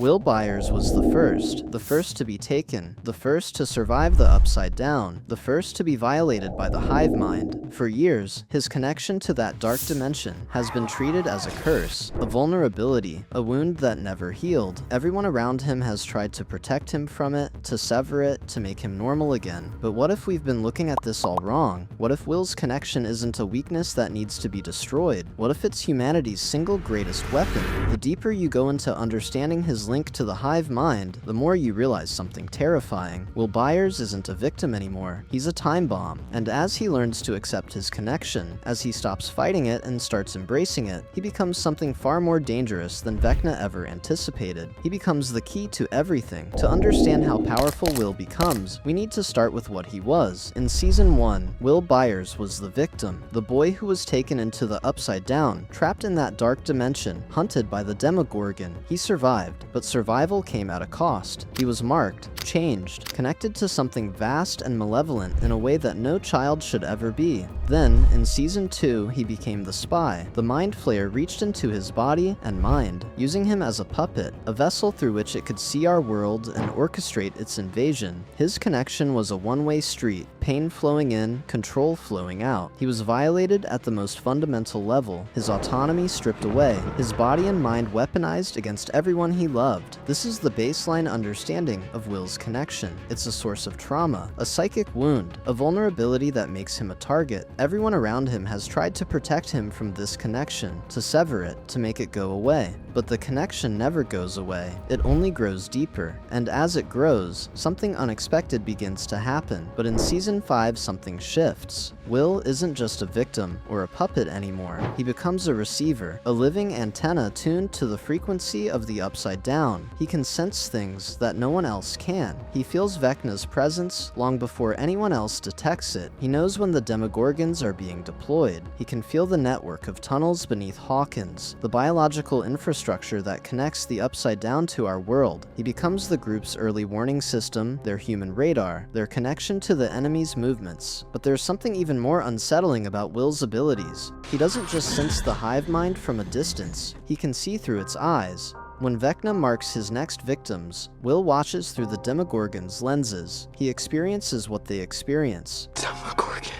Will Byers was the first to be taken, the first to survive the Upside Down, the first to be violated by the hive-mind. For years, his connection to that dark dimension has been treated as a curse, a vulnerability, a wound that never healed. Everyone around him has tried to protect him from it, to sever it, to make him normal again. But what if we've been looking at this all wrong? What if Will's connection isn't a weakness that needs to be destroyed? What if it's humanity's single greatest weapon? The deeper you go into understanding his link to the hive mind, the more you realize something terrifying. Will Byers isn't a victim anymore. He's a time bomb. And as he learns to accept his connection, as he stops fighting it and starts embracing it, he becomes something far more dangerous than Vecna ever anticipated. He becomes the key to everything. To understand how powerful Will becomes, we need to start with what he was. In Season 1, Will Byers was the victim, the boy who was taken into the Upside Down, trapped in that dark dimension, hunted by the Demogorgon. He survived, but survival came at a cost. He was marked, changed, connected to something vast and malevolent in a way that no child should ever be. Then, in Season 2, he became the spy. The Mind Flayer reached into his body and mind, using him as a puppet, a vessel through which it could see our world and orchestrate its invasion. His connection was a one-way street, pain flowing in, control flowing out. He was violated at the most fundamental level, his autonomy stripped away, his body and mind weaponized against everyone he loved. This is the baseline understanding of Will's connection. It's a source of trauma, a psychic wound, a vulnerability that makes him a target. Everyone around him has tried to protect him from this connection, to sever it, to make it go away. But the connection never goes away. It only grows deeper. And as it grows, something unexpected begins to happen. But in Season 5, something shifts. Will isn't just a victim or a puppet anymore. He becomes a receiver, a living antenna tuned to the frequency of the Upside Down. He can sense things that no one else can. He feels Vecna's presence long before anyone else detects it. He knows when the Demogorgons are being deployed. He can feel the network of tunnels beneath Hawkins, the biological infrastructure that connects the Upside Down to our world. He becomes the group's early warning system, their human radar, their connection to the enemy's movements. But there's something even more unsettling about Will's abilities. He doesn't just sense the hive mind from a distance, he can see through its eyes. When Vecna marks his next victims, Will watches through the Demogorgon's lenses. He experiences what they experience. Demogorgon,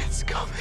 it's coming.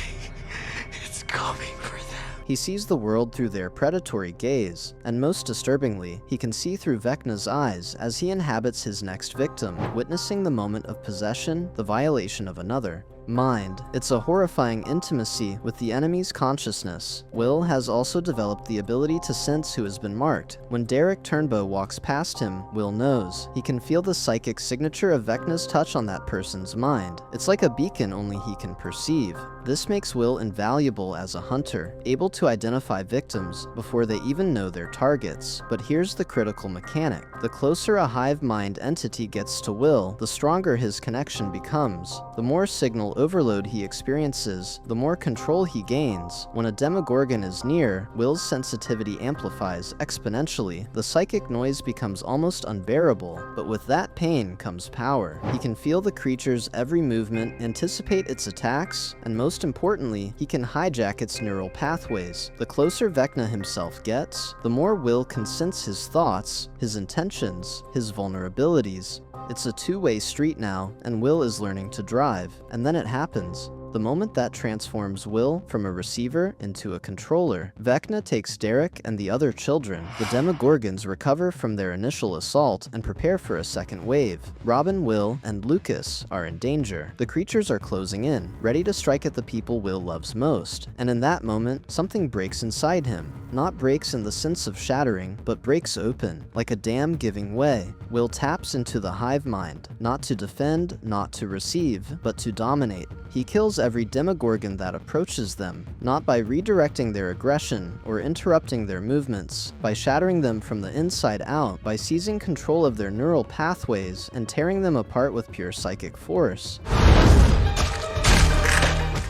It's coming for them. He sees the world through their predatory gaze, and most disturbingly, he can see through Vecna's eyes as he inhabits his next victim, witnessing the moment of possession, the violation of another. Mind. It's a horrifying intimacy with the enemy's consciousness. Will has also developed the ability to sense who has been marked. When Derek Turnbow walks past him, Will knows. He can feel the psychic signature of Vecna's touch on that person's mind. It's like a beacon only he can perceive. This makes Will invaluable as a hunter, able to identify victims before they even know their targets. But here's the critical mechanic. The closer a hive mind entity gets to Will, the stronger his connection becomes. The more signal overload he experiences, the more control he gains. When a Demogorgon is near, Will's sensitivity amplifies exponentially. The psychic noise becomes almost unbearable, but with that pain comes power. He can feel the creature's every movement, anticipate its attacks, and most importantly, he can hijack its neural pathways. The closer Vecna himself gets, the more Will can sense his thoughts, his intentions, his vulnerabilities. It's a two-way street now, and Will is learning to drive. And then it happens. The moment that transforms Will from a receiver into a controller, Vecna takes Derek and the other children. The Demogorgons recover from their initial assault and prepare for a second wave. Robin, Will, and Lucas are in danger. The creatures are closing in, ready to strike at the people Will loves most. And in that moment, something breaks inside him. Not breaks in the sense of shattering, but breaks open, like a dam giving way. Will taps into the hive mind, not to defend, not to receive, but to dominate. He kills every Demogorgon that approaches them, not by redirecting their aggression or interrupting their movements, by shattering them from the inside out, by seizing control of their neural pathways and tearing them apart with pure psychic force.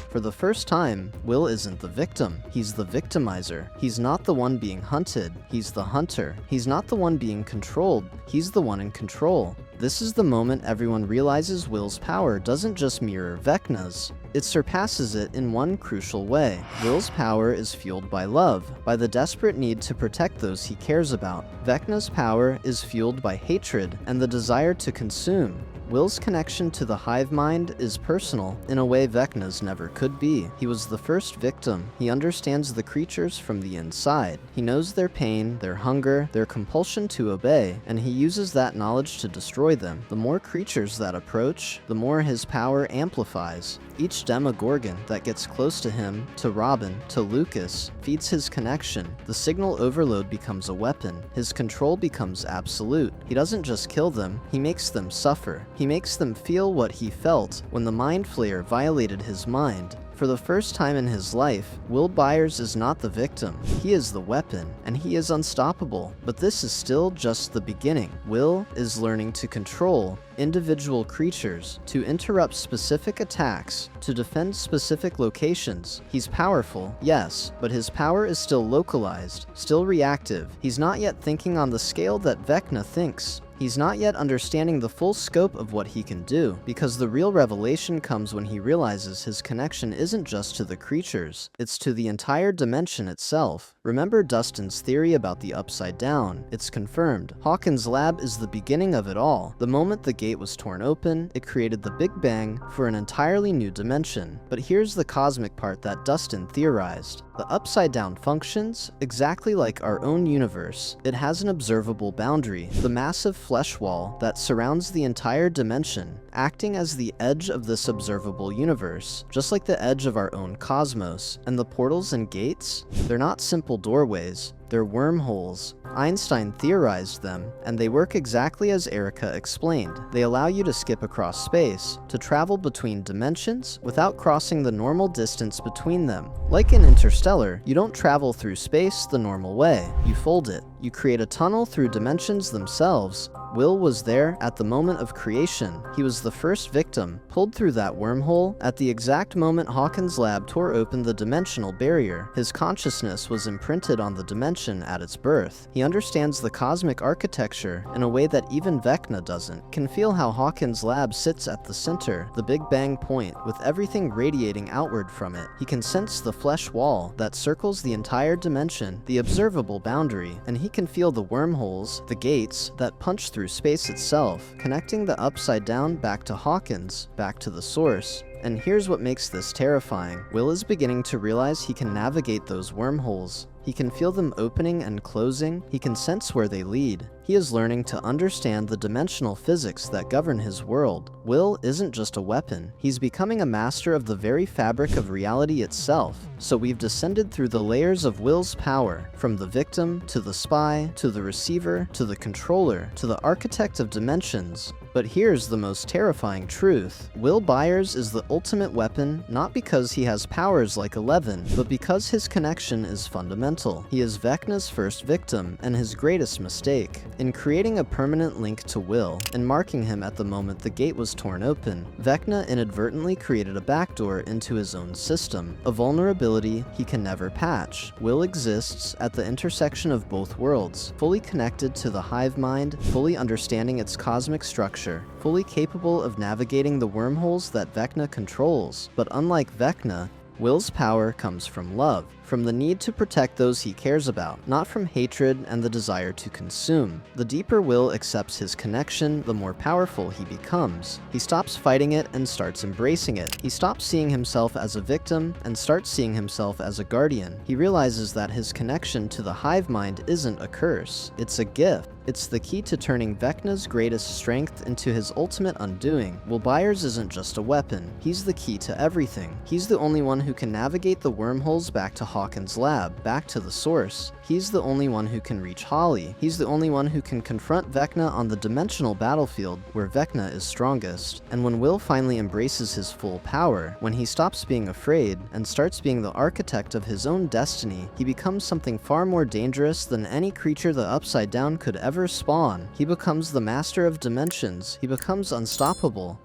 For the first time, Will isn't the victim. He's the victimizer. He's not the one being hunted. He's the hunter. He's not the one being controlled. He's the one in control. This is the moment everyone realizes Will's power doesn't just mirror Vecna's. It surpasses it in one crucial way. Will's power is fueled by love, by the desperate need to protect those he cares about. Vecna's power is fueled by hatred and the desire to consume. Will's connection to the hive mind is personal in a way Vecna's never could be. He was the first victim. He understands the creatures from the inside. He knows their pain, their hunger, their compulsion to obey, and he uses that knowledge to destroy them. The more creatures that approach, the more his power amplifies. Each Demogorgon that gets close to him, to Robin, to Lucas, feeds his connection. The signal overload becomes a weapon. His control becomes absolute. He doesn't just kill them, he makes them suffer. He makes them feel what he felt when the Mind Flayer violated his mind. For the first time in his life, Will Byers is not the victim. He is the weapon, and he is unstoppable. But this is still just the beginning. Will is learning to control individual creatures, to interrupt specific attacks, to defend specific locations. He's powerful, yes, but his power is still localized, still reactive. He's not yet thinking on the scale that Vecna thinks. He's not yet understanding the full scope of what he can do, because the real revelation comes when he realizes his connection isn't just to the creatures, it's to the entire dimension itself. Remember Dustin's theory about the upside down? It's confirmed. Hawkins' lab is the beginning of it all. The moment the gate was torn open, it created the Big Bang for an entirely new dimension. But here's the cosmic part that Dustin theorized. The upside down functions exactly like our own universe. It has an observable boundary, the massive flesh wall that surrounds the entire dimension, acting as the edge of this observable universe, just like the edge of our own cosmos. And the portals and gates? They're not simple doorways. They're wormholes. Einstein theorized them, and they work exactly as Erica explained. They allow you to skip across space, to travel between dimensions without crossing the normal distance between them. Like in Interstellar, you don't travel through space the normal way. You fold it. You create a tunnel through dimensions themselves. Will was there at the moment of creation. He was the first victim, pulled through that wormhole at the exact moment Hawkins' lab tore open the dimensional barrier. His consciousness was imprinted on the dimension at its birth. He understands the cosmic architecture in a way that even Vecna doesn't. Can feel how Hawkins' lab sits at the center, the Big Bang point, with everything radiating outward from it. He can sense the flesh wall that circles the entire dimension, the observable boundary, and he can feel the wormholes, the gates, that punch through space itself, connecting the upside down back to Hawkins, back to the source. And here's what makes this terrifying. Will is beginning to realize he can navigate those wormholes. He can feel them opening and closing. He can sense where they lead. He is learning to understand the dimensional physics that govern his world. Will isn't just a weapon. He's becoming a master of the very fabric of reality itself. So we've descended through the layers of Will's power, from the victim, to the spy, to the receiver, to the controller, to the architect of dimensions. But here's the most terrifying truth. Will Byers is the ultimate weapon, not because he has powers like 11, but because his connection is fundamental. He is Vecna's first victim, and his greatest mistake. In creating a permanent link to Will, and marking him at the moment the gate was torn open, Vecna inadvertently created a backdoor into his own system, a vulnerability he can never patch. Will exists at the intersection of both worlds, fully connected to the hive mind, fully understanding its cosmic structure, fully capable of navigating the wormholes that Vecna controls. But unlike Vecna, Will's power comes from love, from the need to protect those he cares about, not from hatred and the desire to consume. The deeper Will accepts his connection, the more powerful he becomes. He stops fighting it and starts embracing it. He stops seeing himself as a victim and starts seeing himself as a guardian. He realizes that his connection to the hive mind isn't a curse, it's a gift. It's the key to turning Vecna's greatest strength into his ultimate undoing. Will Byers isn't just a weapon, he's the key to everything. He's the only one who can navigate the wormholes back to Hawkins' lab, back to the source. He's the only one who can reach Holly. He's the only one who can confront Vecna on the dimensional battlefield where Vecna is strongest. And when Will finally embraces his full power, when he stops being afraid and starts being the architect of his own destiny, he becomes something far more dangerous than any creature the Upside Down could ever spawn. He becomes the master of dimensions. He becomes unstoppable.